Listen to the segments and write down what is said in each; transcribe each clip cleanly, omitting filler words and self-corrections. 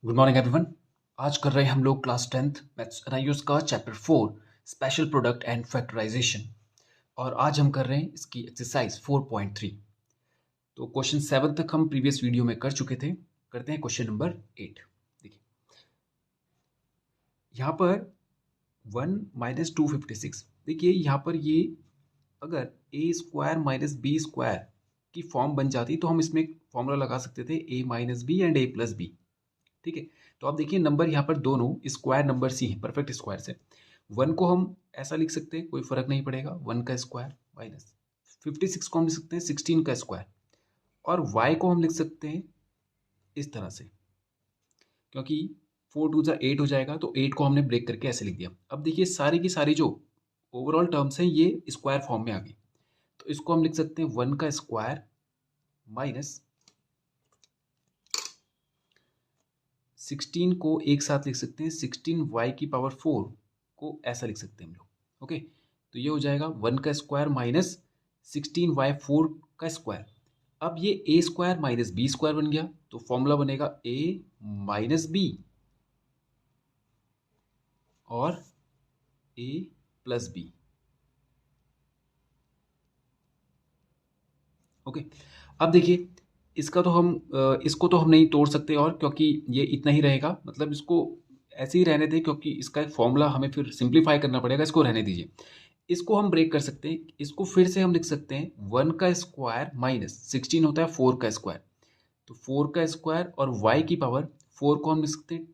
Good morning everyone. आज कर रहे हैं हम लोग क्लास 10th मैथ्स एनआईयूएस का chapter 4 special product and factorization. और आज हम कर रहे हैं इसकी एक्सरसाइज 4.3। तो क्वेश्चन 7 तक हम प्रीवियस वीडियो में कर चुके थे। करते हैं क्वेश्चन नंबर 8। देखिए यहाँ पर 1 माइनस 256। देखिए यहाँ पर ये अगर a square minus B square की फॉर्म बन जाती तो हम इसमें फॉर्मूला लगा सकते थे a minus b and a plus b. ठीक है। तो आप देखिए नंबर यहाँ पर दोनों स्क्वायर नंबर सी है, परफेक्ट स्क्वायर से। 1 को हम ऐसा लिख सकते हैं, कोई फर्क नहीं पड़ेगा, 1 का स्क्वायर माइनस 56 को हम लिख सकते हैं 16 का स्क्वायर। और y को हम लिख सकते हैं इस तरह से, क्योंकि 4 टू जा 8 हो जाएगा, तो 8 को हमने ब्रेक करके ऐसे लिख दिया। अब देखिए सारी की सारी जो ओवरऑल टर्म्स हैं ये स्क्वायर फॉर्म में आ गई। तो इसको हम लिख सकते हैं 1 का स्क्वायर माइनस 16 को एक साथ लिख सकते हैं 16y की पावर 4 को ऐसा लिख सकते हैं हम लोग। ओके, तो ये हो जाएगा 1 का स्क्वायर माइनस 16y 4 का स्क्वायर। अब ये a square minus B square बन गया, तो फॉर्मूला बनेगा ए माइनस बी और ए प्लस बी। ओके, अब देखिए इसको तो हम नहीं तोड़ सकते, और क्योंकि ये इतना ही रहेगा, मतलब इसको ऐसे ही रहने दें, क्योंकि इसका एक फॉर्मूला हमें फिर सिंप्लीफाई करना पड़ेगा। इसको रहने दीजिए। इसको हम ब्रेक कर सकते हैं, इसको फिर से हम लिख सकते हैं 1 का स्क्वायर माइनस 16 होता है 4 का स्क्वायर, तो 4 का स्क्वायर और y की पावर 4 को हम लिख सकते हैं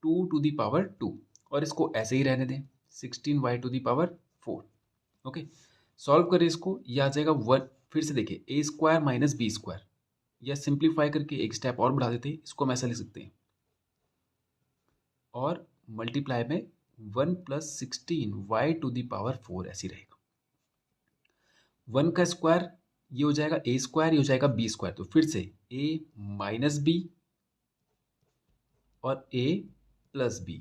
2 टू दी पावर 2, और इसको ऐसे ही रहने दें 16y to the power 4। Okay, solve करें इसको, ये आ जाएगा 1। फिर से देखिए ए स्क्वायर माइनस बी स्क्वायर, या सिंप्लीफाई करके एक स्टेप और बढ़ा देते हैं, इसको हम ऐसा लिख सकते हैं, और मल्टीप्लाई में 1 plus 16y to the power 4 ऐसी रहेगा। 1 का स्क्वायर ये हो जाएगा ए स्क्वायर, ये हो जाएगा बी स्क्वायर, तो फिर से ए माइनस बी और ए प्लस बी।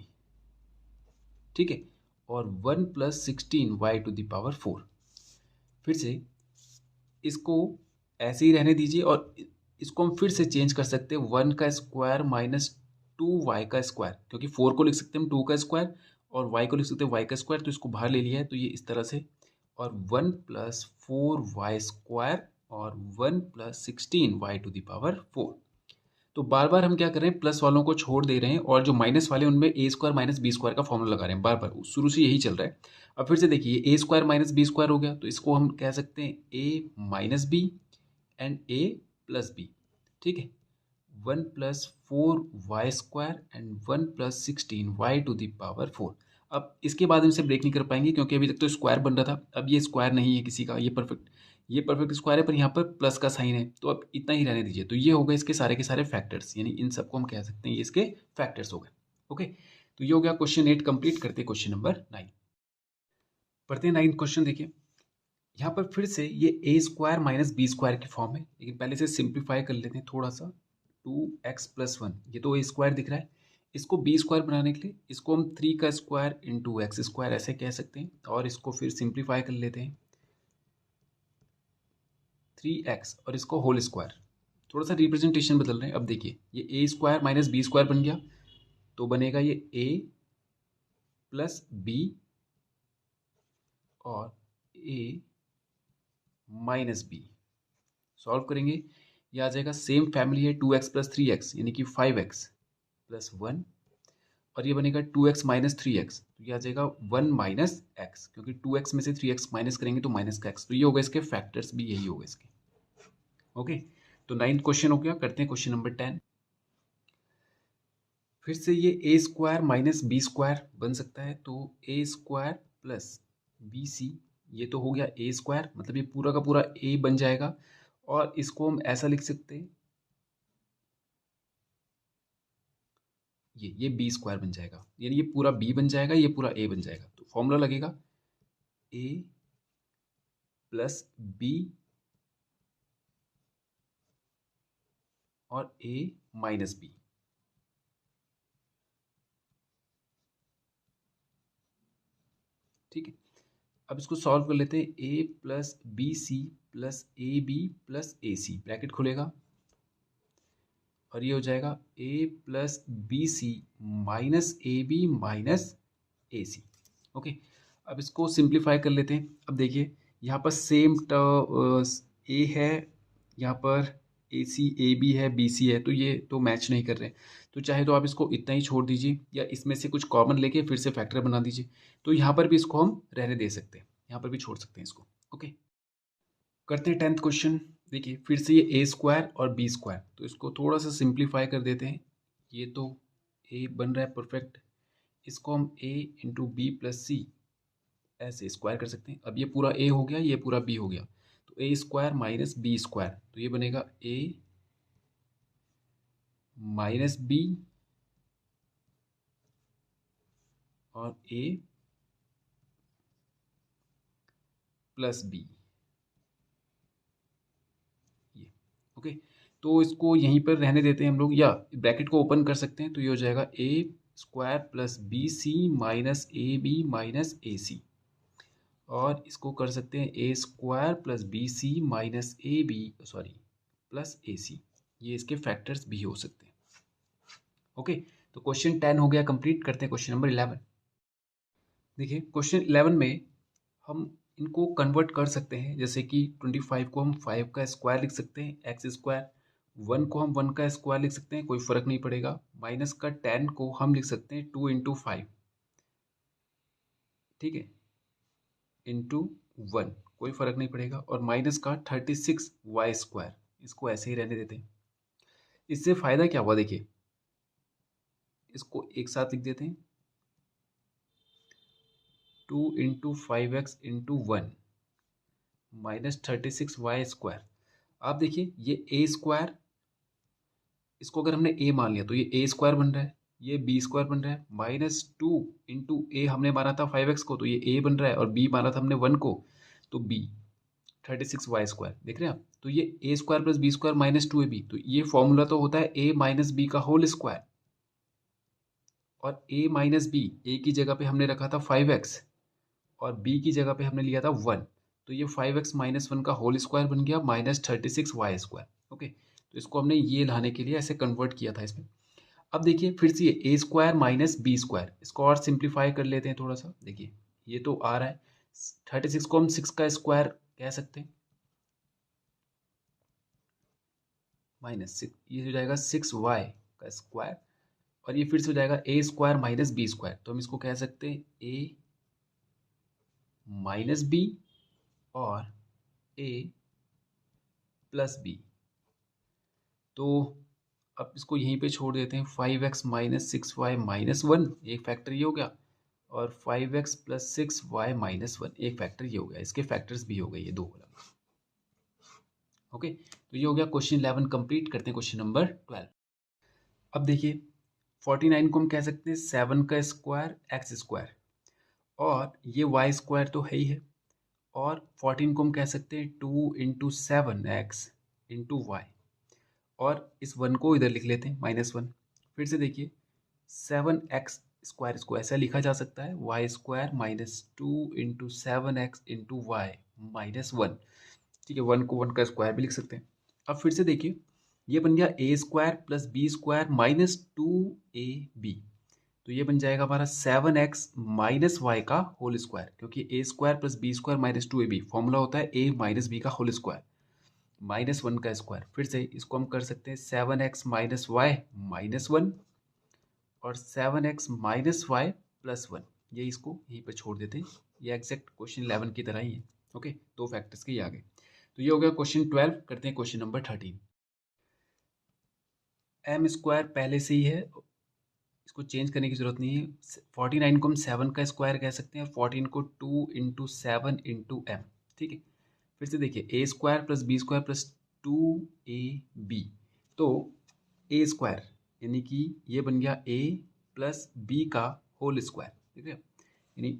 ठीक है, और 1 plus 16y to the power 4। फिर से इसको ऐसे ही रहने दीजिए, और इसको हम फिर से चेंज कर सकते हैं 1 का स्क्वायर माइनस 2y का स्क्वायर, क्योंकि 4 को लिख सकते हैं हम 2 का स्क्वायर, और y को लिख सकते हैं y का स्क्वायर, तो इसको बाहर ले लिया है, तो ये इस तरह से, और 1 प्लस 4y स्क्वायर और 1 plus 16y to the power 4। तो बार बार हम क्या कर रहे हैं, प्लस वालों को छोड़ दे रहे हैं, और जो माइनस वाले उनमें ए स्क्वायर माइनस बी स्क्वायर का फॉर्मूला लगा रहे हैं बार बार, शुरू से यही चल रहा है। अब फिर से देखिए ए स्क्वायर माइनस बी स्क्वायर हो गया, तो इसको हम कह सकते हैं a minus b and a plus b. ठीक है, 1 plus 4y square and 1 plus 16y to the power 4। अब इसके बाद हम इसे ब्रेक नहीं कर पाएंगे, क्योंकि अभी तक तो स्क्वायर बन रहा था, अब ये स्क्वायर नहीं है किसी का, ये परफेक्ट स्क्वायर है, पर यहाँ पर प्लस का साइन है, तो अब इतना ही रहने दीजिए। तो ये हो गए इसके सारे के सारे फैक्टर्स, यानी इन सबको हम कह सकते हैं ये इसके फैक्टर्स हो गए। ओके, तो ये हो गया क्वेश्चन 8 कंप्लीट। करते क्वेश्चन नंबर 9। पढ़ते हैं 9 क्वेश्चन। देखिए यहाँ पर फिर से ये a square minus B square की फॉर्म है, लेकिन पहले से सिंप्लीफाई कर लेते हैं थोड़ा सा। 2x+1, ये तो ए स्क्वायर दिख रहा है, इसको बी स्क्वायर बनाने के लिए इसको हम 3 का स्क्वायर इंटू एक्स स्क्वायर ऐसे कह सकते हैं, और इसको फिर सिंप्लीफाई कर लेते हैं 3x और इसको होल स्क्वायर। थोड़ा सा रिप्रेजेंटेशन बदल रहे हैं। अब देखिए ये a square minus B square बन गया, तो बनेगा ये ए प्लस बी और ए माइनस बी। सॉल्व करेंगे, ये आ जाएगा, सेम फैमिली है, 2x प्लस 3x यानी कि 5x प्लस 1, और ये बनेगा 2x माइनस 3x, तो ये आ जाएगा 1 माइनस एक्स, क्योंकि 2x में से 3x माइनस करेंगे तो माइनस का x, तो ये होगा इसके फैक्टर्स भी यही होगा इसके। ओके, तो 9th क्वेश्चन हो गया। करते हैं क्वेश्चन नंबर 10। फिर से ये a square minus B square बन सकता है, तो ए स्क्वायर प्लस बी सी, ये तो हो गया ए स्क्वायर, मतलब ये पूरा का पूरा ए बन जाएगा, और इसको हम ऐसा लिख सकते हैं, ये बी स्क्वायर बन जाएगा, यानी ये पूरा बी बन जाएगा, ये पूरा ए बन जाएगा, तो फॉर्मूला लगेगा ए प्लस बी और ए माइनस बी। ठीक है, अब इसको सॉल्व कर लेते हैं। A plus b c plus a b plus a c, bracket खुलेगा, और ये हो जाएगा a plus b c minus a b minus a c. Okay, अब इसको सिंप्लीफाई कर लेते हैं। अब देखिए यहाँ पर सेम ए है, यहाँ पर ए सी ए बी है, बी सी है, तो ये तो मैच नहीं कर रहे। तो चाहे तो आप इसको इतना ही छोड़ दीजिए या इसमें से कुछ कॉमन लेके फिर से फैक्टर बना दीजिए। तो यहाँ पर भी इसको हम रहने दे सकते हैं, यहाँ पर भी छोड़ सकते हैं इसको। ओके, करते हैं 10th क्वेश्चन। देखिए फिर से ये ए स्क्वायर और बी स्क्वायर, तो इसको थोड़ा सा सिंप्लीफाई कर देते हैं। ये तो ए बन रहा है परफेक्ट, इसको हम ए इंटू बी प्लस सी ऐसे स्क्वायर कर सकते हैं। अब ये पूरा ए हो गया, ये पूरा बी हो गया, तो a square minus B square, तो ये बनेगा ए माइनस बी और ए प्लस बी, ये। ओके, तो इसको यहीं पर रहने देते हैं हम लोग, या ब्रैकेट को ओपन कर सकते हैं। तो ये हो जाएगा a square plus b c minus a b minus a c, और इसको कर सकते हैं a square plus b c minus a b sorry plus a c, ये इसके फैक्टर्स भी हो सकते हैं। ओके, तो क्वेश्चन 10 हो गया कंप्लीट। करते हैं क्वेश्चन नंबर 11। देखिए क्वेश्चन 11 में हम इनको कन्वर्ट कर सकते हैं, जैसे कि 25 को हम 5 का स्क्वायर लिख सकते हैं एक्स स्क्वायर, 1 को हम 1 का स्क्वायर लिख सकते हैं, कोई फर्क नहीं पड़ेगा। माइनस का 10 को हम लिख सकते हैं 2 इंटू 5, ठीक है, इंटू 1, कोई फर्क नहीं पड़ेगा। और माइनस का 36 वाई स्क्वायर, इसको ऐसे ही रहने देते हैं। इससे फायदा क्या हुआ देखिए, इसको एक साथ लिख देते हैं, 2 into 5x into 1 minus 36 Y square. आप देखिए ये ए स्क्वायर, इसको अगर हमने ए मान लिया तो ये ए स्क्वायर बन रहा है, ये बी स्क्वायर बन रहा है, माइनस 2 इंटू ए हमने माना था 5x को, तो ये ए बन रहा है, और बी माना था हमने 1 को, तो बी 36 वाई स्क्वायर। देख रहे हैं आप, तो ये a square plus b square minus 2ab, तो ये फॉर्मूला तो होता है ए माइनस बी का होल स्क्वायर, और ए माइनस बी, ए की जगह पे हमने रखा था 5x और बी की जगह पे हमने लिया था 1, तो ये 5x माइनस 1 का होल स्क्वायर बन गया माइनस 36 वाई स्क्वायर। ओके, तो इसको हमने ये लाने के लिए ऐसे कन्वर्ट किया था इसमें। अब देखिए फिर से ये a square minus B square, इसको और सिंप्लीफाई कर लेते हैं थोड़ा सा। देखिए ये तो आ रहा है 36 को हम 6 का स्क्वायर कह सकते हैं, माइनस 6, ये हो जाएगा 6y का स्क्वायर, और ये फिर से हो जाएगा a square minus B square, तो हम इसको कह सकते हैं ए माइनस बी और ए प्लस बी। तो अब इसको यहीं पे छोड़ देते हैं, 5x माइनस 6y माइनस 1, एक फैक्टर ये हो गया, और 5x प्लस 6y माइनस 1, एक फैक्टर ये हो गया। इसके फैक्टर्स भी हो गए ये दो अलग। ओके, तो ये हो गया क्वेश्चन 11 कंप्लीट। करते हैं क्वेश्चन नंबर 12। अब देखिए 49 को हम कह सकते हैं 7 का स्क्वायर एक्स स्क्वायर, और ये वाई स्क्वायर तो है ही है, और 14 को हम कह सकते हैं 2 इंटू 7x इंटू वाई, और इस 1 को इधर लिख लेते हैं माइनस 1। फिर से देखिए 7x स्क्वायर, इसको ऐसा लिखा जा सकता है Y square minus 2 into 7x into Y minus 1, ठीक है, 1 को 1 का स्क्वायर भी लिख सकते हैं। अब फिर से देखिए ये बन गया a square plus b square minus 2ab, तो ये बन जाएगा हमारा 7x माइनस वाई का होल स्क्वायर, क्योंकि a square plus b square minus 2ab formula होता है ए माइनस बी का होल स्क्वायर माइनस 1 का स्क्वायर। फिर से इसको हम कर सकते हैं 7x माइनस वाई माइनस 1 और 7x माइनस वाई प्लस 1, ये इसको यहीं पर छोड़ देते हैं। ये एग्जैक्ट क्वेश्चन 11 की तरह ही है। ओके, दो फैक्टर्स के ये आ गए। तो ये हो गया क्वेश्चन 12। करते हैं क्वेश्चन नंबर 13। एम स्क्वायर पहले से ही है, इसको चेंज करने की जरूरत नहीं है। 49 को हम 7 का स्क्वायर कह सकते हैं, 14 को 2 इंटू 7 इंटू एम, ठीक है। फिर से देखिए ए square plus b square plus 2ab, तो ए स्क्वायर यानी कि ये बन गया ए प्लस बी का होल स्क्वायर, ठीक है, यानी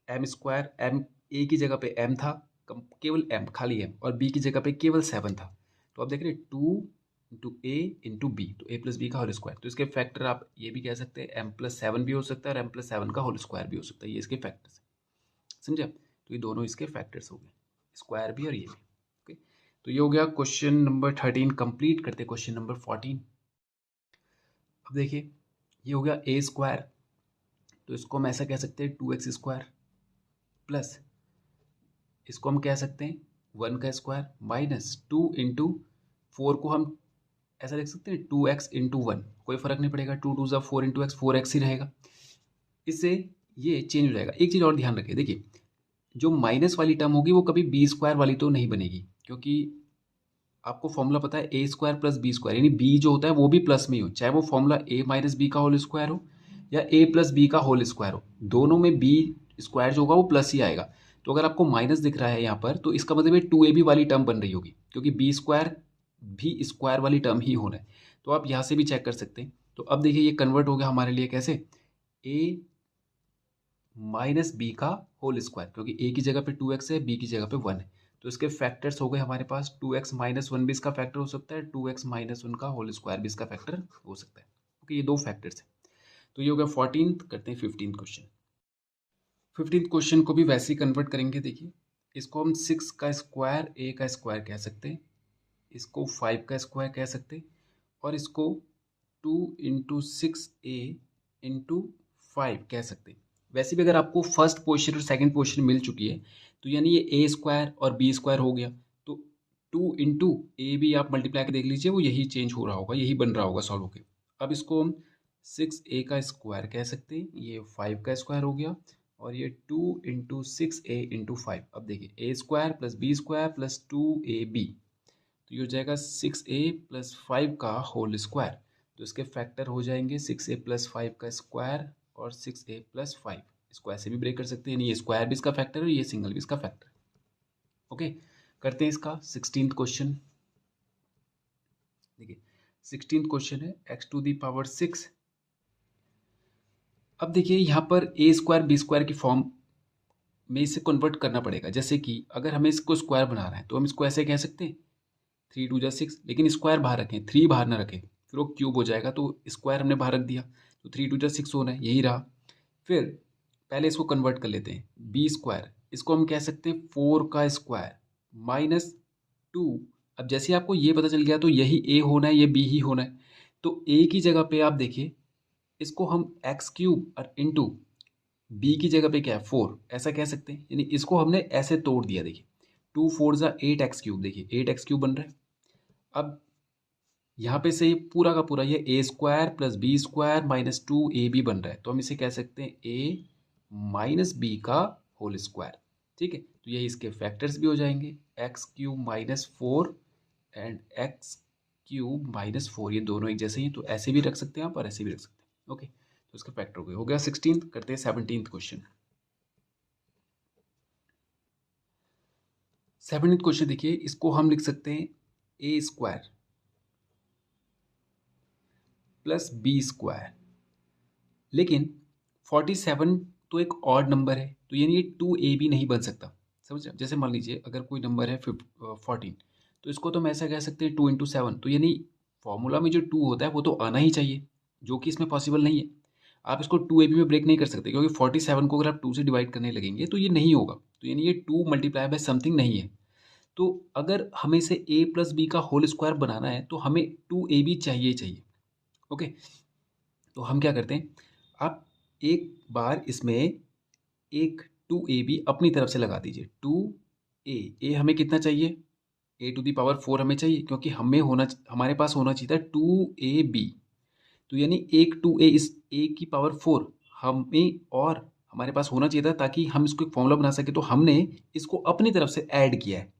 एम स्क्वायर, एम ए की जगह पे एम था, केवल एम खाली एम, और बी की जगह पे केवल 7 था। तो आप देख रहे हैं 2 इंटू ए इंटू बी, तो ए प्लस बी का होल स्क्वायर। तो इसके फैक्टर आप ये भी कह सकते हैं एम प्लस 7 भी हो सकता है और एम प्लस 7 का होल स्क्वायर भी हो सकता है, ये इसके फैक्टर्स है, समझे आप। तो ये दोनों इसके फैक्टर्स हो गए, स्क्वायर भी और ये भी। ओके, तो ये हो गया क्वेश्चन नंबर 13 कंप्लीट। करते क्वेश्चन नंबर 14। अब देखिए ये हो गया ए स्क्वायर, तो इसको हम ऐसा कह सकते हैं 2x² प्लस इसको हम कह सकते हैं 1 का स्क्वायर माइनस 2 × 4 को हम ऐसा लिख सकते हैं 2x × 1, कोई फर्क नहीं पड़ेगा, 2 2 4 × x 4x ही रहेगा। इससे ये चेंज हो जाएगा। एक चीज़ और ध्यान रखिए, देखिए जो माइनस वाली टर्म होगी वो कभी बी स्क्वायर वाली तो नहीं बनेगी, क्योंकि आपको फॉर्मूला पता है ए स्क्वायर प्लस बी स्क्वायर, यानी बी जो होता है वो भी प्लस में ही हो, चाहे वो फॉर्मूला ए माइनस बी का होल स्क्वायर हो या ए प्लस बी का होल स्क्वायर हो, दोनों में बी स्क्वायर जो होगा वो प्लस ही आएगा। तो अगर आपको माइनस दिख रहा है यहाँ पर, तो इसका मतलब ये 2ab वाली टर्म बन रही होगी, क्योंकि बी स्क्वायर भी स्क्वायर वाली टर्म ही होना है। तो आप यहाँ से भी चेक कर सकते हैं। तो अब देखिए ये कन्वर्ट हो गया हमारे लिए कैसे, ए माइनस बी का होल स्क्वायर, क्योंकि ए की जगह पे 2x है, बी की जगह पे 1 है, तो इसके फैक्टर्स हो गए हमारे पास 2x माइनस 1 भी इसका फैक्टर हो सकता है, 2x माइनस 1 का होल स्क्वायर भी इसका फैक्टर हो सकता है। ओके, ये दो फैक्टर्स हैं। तो ये हो गया 14th। करते हैं 15th क्वेश्चन। 15th क्वेश्चन को भी वैसे ही कन्वर्ट करेंगे। देखिए इसको हम 6 का स्क्वायर ए का स्क्वायर कह सकते हैं, इसको 5 का स्क्वायर कह सकते हैं, और इसको 2 × 6a × 5 कह सकते हैं। वैसे भी अगर आपको फर्स्ट पोजीशन और सेकंड पोजीशन मिल चुकी है, तो यानी ये ए स्क्वायर और बी स्क्वायर हो गया, तो 2 × ए भी आप मल्टीप्लाई कर देख लीजिए, वो यही चेंज हो रहा होगा, यही बन रहा होगा सॉल्व होके। अब इसको हम 6a का स्क्वायर कह सकते हैं, ये 5 का स्क्वायर हो गया, और ये 2 × 6a × 5। अब देखिए ए square plus b square plus 2ab, तो ये हो जाएगा 6a प्लस 5 का होल स्क्वायर। तो इसके फैक्टर हो जाएंगे 6a प्लस 5 का स्क्वायर और 6a प्लस 5। इसको ऐसे भी ब्रेक कर सकते हैं, यानी ये स्क्वायर भी इसका फैक्टर है, ये सिंगल भी इसका फैक्टर। ओके, करते हैं इसका 16th क्वेश्चन। देखिए 16th क्वेश्चन है x⁶। अब देखिए यहाँ पर ए स्क्वायर बी स्क्वायर की फॉर्म में इसे कन्वर्ट करना पड़ेगा। जैसे कि अगर हमें इसको स्क्वायर बना रहा है तो हम इसको ऐसे कह सकते हैं 3 2 6, लेकिन स्क्वायर बाहर रखें, 3 बाहर ना रखें, फिर वो क्यूब हो जाएगा, तो स्क्वायर हमने बाहर रख दिया, तो 3 2 6 होना है, यही रहा। फिर पहले इसको कन्वर्ट कर लेते हैं, बी स्क्वायर, इसको हम कह सकते हैं 4 का स्क्वायर माइनस 2। अब जैसे आपको ये पता चल गया तो यही ए होना है, ये बी ही होना है, तो ए की जगह पे आप देखिए इसको हम x³ और इंटू बी की जगह पे क्या है 4 ऐसा कह सकते हैं, यानी इसको हमने ऐसे तोड़ दिया। देखिए 2 4 = 8x³, देखिए 8x³ बन रहा है। अब यहाँ पे से पूरा का पूरा ये a square plus b square minus 2ab बन रहा है, तो हम इसे कह सकते हैं a माइनस बी का होल स्क्वायर। ठीक है, तो यही इसके फैक्टर्स भी हो जाएंगे, x³ minus 4 and x³ minus 4, ये दोनों एक जैसे ही, तो ऐसे भी रख सकते हैं आप और ऐसे भी रख सकते हैं। ओके, तो इसका फैक्टर हो गया 16th। करते हैं 17th क्वेश्चन। 17th क्वेश्चन देखिए, इसको हम लिख सकते हैं a square plus b square, लेकिन 47 तो एक ऑड नंबर है, तो यानी ये 2ab नहीं बन सकता। समझ रहे? जैसे मान लीजिए अगर कोई नंबर है 14, तो इसको तो हम ऐसा कह सकते हैं 2 × 7, तो यानी फॉर्मूला में जो 2 होता है वो तो आना ही चाहिए, जो कि इसमें पॉसिबल नहीं है। आप इसको 2ab में ब्रेक नहीं कर सकते, क्योंकि 47 को अगर आप 2 से डिवाइड करने लगेंगे तो ये नहीं होगा, तो यानी ये 2 मल्टीप्लाई बाय समथिंग नहीं है। तो अगर हमें इसे a प्लस बी का होल स्क्वायर बनाना है तो हमें 2ab चाहिए। ओके, तो हम क्या करते हैं, आप एक बार इसमें एक 2ab अपनी तरफ से लगा दीजिए। 2a हमें कितना चाहिए, a⁴ हमें चाहिए, क्योंकि हमारे पास होना चाहिए था 2ab, तो यानी एक 2a इस a⁴ हमें और हमारे पास होना चाहिए था, ताकि हम इसको एक फॉर्मूला बना सके। तो हमने इसको अपनी तरफ से ऐड किया है,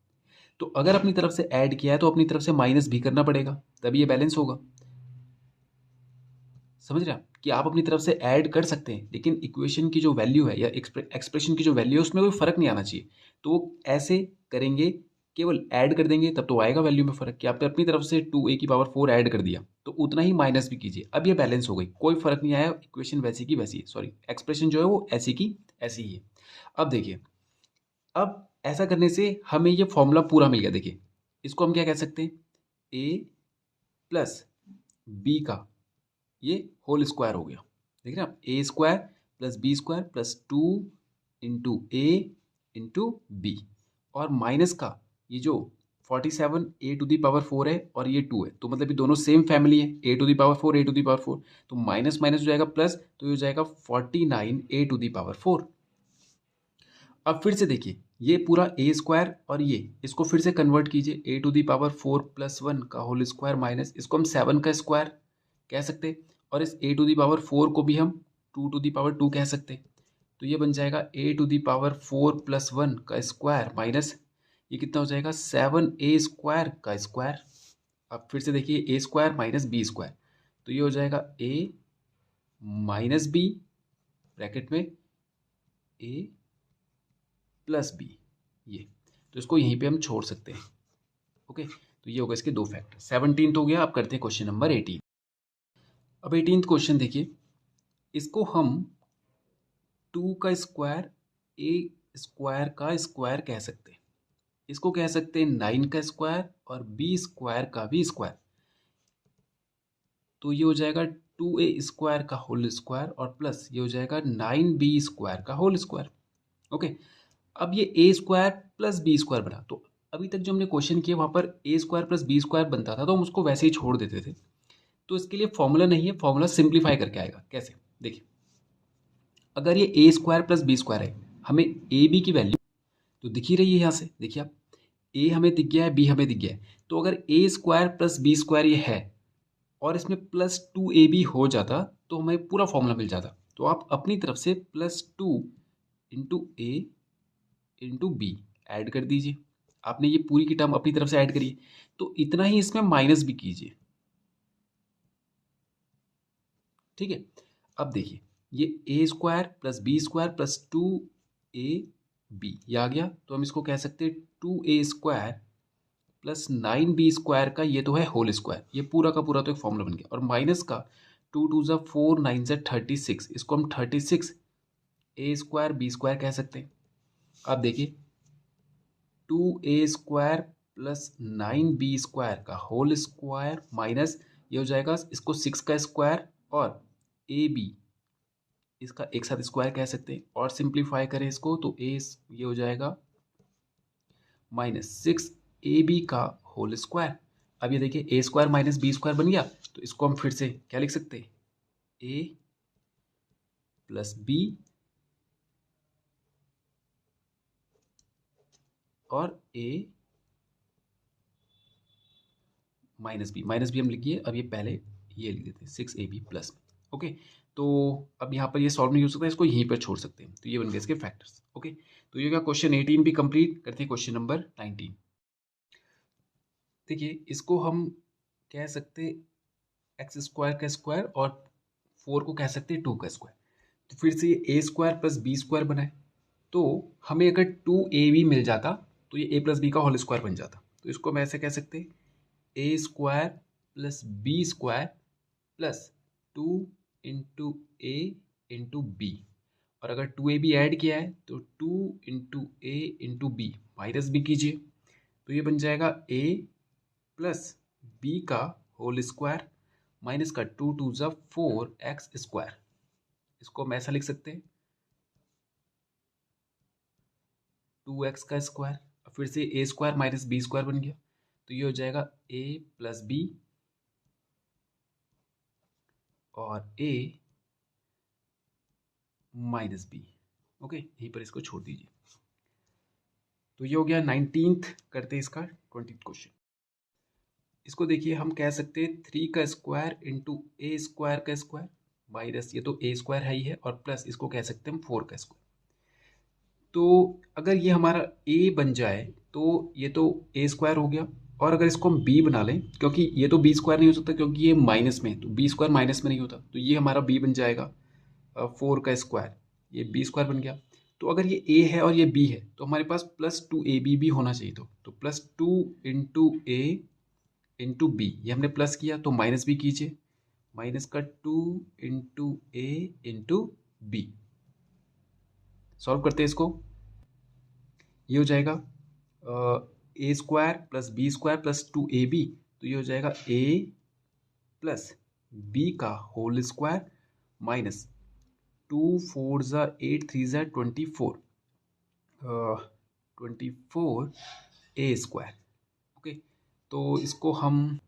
तो अगर अपनी तरफ से ऐड किया है तो अपनी तरफ से माइनस भी करना पड़ेगा, तभी ये बैलेंस होगा। समझ रहे हैं कि आप अपनी तरफ से ऐड कर सकते हैं, लेकिन इक्वेशन की जो वैल्यू है या एक्सप्रेशन की जो वैल्यू है उसमें कोई फर्क नहीं आना चाहिए। तो वो ऐसे करेंगे, केवल ऐड कर देंगे, तब तो आएगा वैल्यू में फर्क, कि आपने अपनी तरफ से 2a⁴ ऐड कर दिया, तो उतना ही माइनस भी कीजिए। अब ये बैलेंस हो गई, कोई फर्क नहीं आया, इक्वेशन वैसी की वैसी है, सॉरी एक्सप्रेशन जो है वो ऐसी की ऐसी ही है। अब देखिए, अब ऐसा करने से हमें ये फॉर्मूला पूरा मिल गया। देखिए इसको हम क्या कह सकते हैं, a प्लस बी का ये होल स्क्वायर हो गया। देख रहे हैं आप, a square plus b square plus 2 × a × b, और माइनस का ये जो 47 ए टू दी पावर 4 है और ये 2 है, तो मतलब ये दोनों सेम फैमिली है, a to the power 4 a to the power 4, तो माइनस माइनस हो जाएगा प्लस, तो ये हो जाएगा 49 ए टू दी पावर 4। अब फिर से देखिए ये पूरा ए स्क्वायर और ये इसको फिर से कन्वर्ट कीजिए, ए टू दी पावर 4 प्लस 1 का होल स्क्वायर माइनस इसको हम 7 का स्क्वायर कह सकते हैं, और इस ए टू दी पावर 4 को भी हम 2 टू दी पावर 2 कह सकते हैं। तो ये बन जाएगा ए टू दी पावर 4 प्लस 1 का स्क्वायर माइनस ये कितना हो जाएगा 7 ए स्क्वायर का स्क्वायर। अब फिर से देखिए ए स्क्वायर माइनस बी स्क्वायर, तो ये हो जाएगा ए माइनस बी ब्रैकेट में ए प्लस बी, ये तो इसको यहीं पे हम छोड़ सकते हैं। ओके, तो ये होगा इसके दो फैक्टर। 17 हो गया। अब करते हैं क्वेश्चन नंबर 18। अब 18 क्वेश्चन देखिए, इसको हम 2 का स्क्वायर ए स्क्वायर का स्क्वायर कह सकते हैं, इसको कह सकते हैं 9 का स्क्वायर और बी स्क्वायर का भी स्क्वायर, तो ये हो जाएगा 2a स्क्वायर का होल स्क्वायर और प्लस ये हो जाएगा 9b स्क्वायर का होल स्क्वायर। ओके, अब ये a square plus b square बना, तो अभी तक जो हमने क्वेश्चन किया वहाँ पर ए स्क्वायर प्लस बी स्क्वायर बनता था तो हम उसको वैसे ही छोड़ देते थे, तो इसके लिए फॉर्मूला नहीं है, फॉर्मूला सिंप्लीफाई करके आएगा। कैसे, देखिए अगर ये a square plus b square है, हमें ए बी की वैल्यू तो दिख ही रही है यहाँ से, देखिए आप ए हमें दिख गया है, बी हमें दिख गया है, तो अगर a square plus b square ये है और इसमें प्लस 2ab हो जाता तो हमें पूरा फॉर्मूला मिल जाता। तो आप अपनी तरफ से plus 2 into a into B Ed कर दीजिए, आपने ये पूरी की टर्म अपनी तरफ से ऐड करिए, तो इतना ही इसमें माइनस भी कीजिए। ठीक है, अब देखिए ये a square plus b square plus 2ab ये आ गया, तो हम इसको कह सकते हैं 2a square plus 9b square का ये तो है होल स्क्वायर, ये पूरा का पूरा तो एक फॉर्मूला बन गया, और माइनस का 2 2 ज़ा 4 9 ज़ा 36, इसको हम 36 ए स्क्वायर बी स्क्वायर कह सकते हैं। अब देखिए 2a square plus 9b square का होल स्क्वायर माइनस ये हो जाएगा इसको 6 का स्क्वायर और ए बी इसका एक साथ स्क्वायर कह सकते हैं, और सिंप्लीफाई करें इसको तो ये हो जाएगा माइनस 6ab का होल स्क्वायर। अब ये देखिए ए स्क्वायर माइनस बी स्क्वायर बन गया, तो इसको हम फिर से क्या लिख सकते हैं, ए प्लस बी और ए माइनस बी हम लिखिए, अब ये पहले ये लिख देते हैं 6ab प्लस। ओके, तो अब यहाँ पर ये सॉल्व नहीं हो सकता, इसको यहीं पर छोड़ सकते हैं, तो ये बन गए इसके फैक्टर्स। ओके, तो ये क्या क्वेश्चन 18 भी कंप्लीट करते हैं। क्वेश्चन नंबर 19 देखिए, इसको हम कह सकते एक्स स्क्वायर का स्क्वायर और 4 को कह सकते हैं 2 का स्क्वायर, तो फिर से ये a square plus b square बनाए, तो हमें अगर 2ab मिल जाता तो ये a प्लस बी का होल स्क्वायर बन जाता, तो इसको हम ऐसे कह सकते हैं a square plus b square plus 2 into a into b, और अगर 2ab ऐड किया है तो 2 into a into b minus b कीजिए, तो ये बन जाएगा a प्लस बी का होल स्क्वायर माइनस का 2 2 ज़ा 4x स्क्वायर, इसको हम ऐसा लिख सकते हैं 2x का स्क्वायर, फिर से ए स्क्वायर माइनस बी स्क्वायर बन गया, तो ये हो जाएगा a प्लस बी और a माइनस बी। ओके, यहीं पर इसको छोड़ दीजिए, तो ये हो गया 19th। करते हैं इसका 20th क्वेश्चन। इसको देखिए हम कह सकते हैं 3 का स्क्वायर इंटू ए स्क्वायर का स्क्वायर माइनस ये तो ए स्क्वायर है ही है, और प्लस इसको कह सकते हैं हम 4 का स्क्वायर। तो अगर ये हमारा a बन जाए तो ये तो ए स्क्वायर हो गया, और अगर इसको हम b बना लें, क्योंकि ये तो b स्क्वायर नहीं हो सकता क्योंकि ये माइनस में है, तो b स्क्वायर माइनस में नहीं होता, तो ये हमारा b बन जाएगा 4 का स्क्वायर, ये b स्क्वायर बन गया। तो अगर ये a है और ये b है तो हमारे पास प्लस 2ab भी होना चाहिए, तो plus 2 into a into B, ये हमने प्लस किया तो माइनस भी कीजिए, माइनस का 2 into a into b. Solve करते हैं इसको, ये हो जाएगा a square plus b square plus 2ab, तो ये हो जाएगा a प्लस बी का होल स्क्वायर माइनस 2 4 ज़ा 8 3 ज़ा 24 24 ए स्क्वायर। तो इसको हम,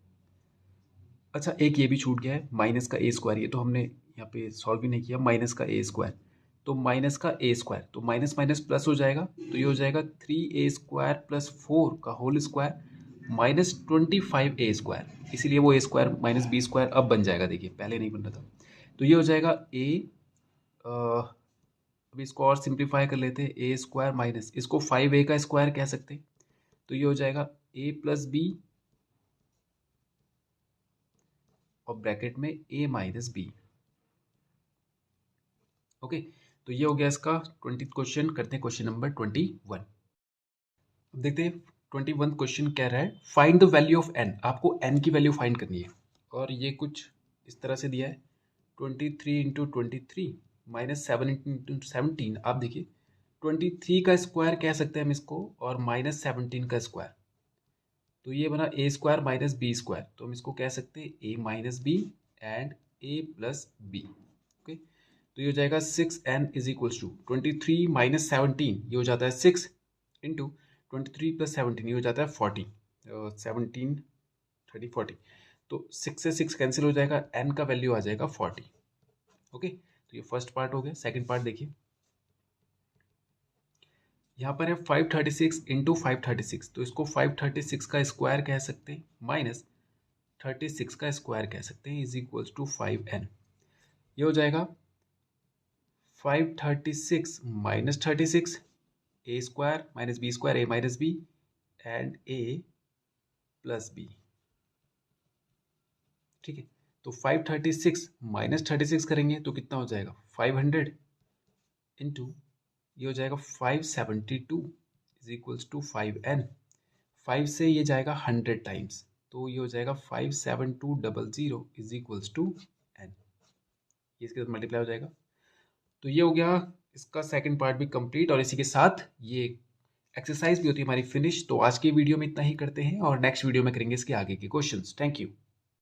अच्छा एक ये भी छूट गया है, माइनस का ए स्क्वायर, ये तो हमने यहाँ पे सॉल्व भी नहीं किया, माइनस का ए स्क्वायर, तो माइनस का ए स्क्वायर, तो माइनस माइनस प्लस हो जाएगा, तो ये हो जाएगा 3a² + 4 का होल स्क्वायर माइनस 25a², इसीलिए वो a² माइनस b² अब बन जाएगा, देखिए पहले नहीं बन रहा था। तो ये हो जाएगा अब इसको और सिंप्लीफाई कर लेते हैं, a² माइनस इसको 5a का स्क्वायर कह सकते हैं, तो ये हो जाएगा a + b और ब्रैकेट में a माइनस b। ओके, तो ये हो गया इसका 20th क्वेश्चन। करते हैं क्वेश्चन नंबर 21। अब देखते हैं 21 क्वेश्चन कह रहा है find the value of n, आपको n की वैल्यू फाइंड करनी है, और ये कुछ इस तरह से दिया है 23 × 23 माइनस 7 × 17। आप देखिए 23 का स्क्वायर कह सकते हैं हम इसको, और माइनस 17 का स्क्वायर, तो ये बना a² माइनस b², तो हम इसको कह सकते हैं a minus b and a plus b। Okay, तो ये हो जाएगा 6n is equals to 23 minus 17, ये हो जाता है 6 इंटू 23 + 17, ये हो जाता है 40, 17 30 40, तो 6 से 6 कैंसिल हो जाएगा, n का वैल्यू आ जाएगा 40। ओके, तो ये फर्स्ट पार्ट हो गया। सेकंड पार्ट देखिए, यहाँ पर है 536 इंटू 536, तो इसको 536 का स्क्वायर कह सकते हैं माइनस 36 का स्क्वायर कह सकते हैं इज इक्वल्स टू 5n। ये हो जाएगा 536 minus 36 a² minus b² a minus b and a plus b। ठीक है, तो 536 माइनस 36 करेंगे तो कितना हो जाएगा 500 इंटू ये हो जाएगा 572 इज इक्वल्स टू 5n। 5 से ये जाएगा 100 टाइम्स, तो ये हो जाएगा 57200 इज इक्वल्स टू n, ये इसके साथ मल्टीप्लाई हो जाएगा। तो ये हो गया इसका सेकंड पार्ट भी कंप्लीट, और इसी के साथ ये एक्सरसाइज भी होती है हमारी फिनिश। तो आज की वीडियो में इतना ही करते हैं, और नेक्स्ट वीडियो में करेंगे इसके आगे के क्वेश्चंस। Thank you.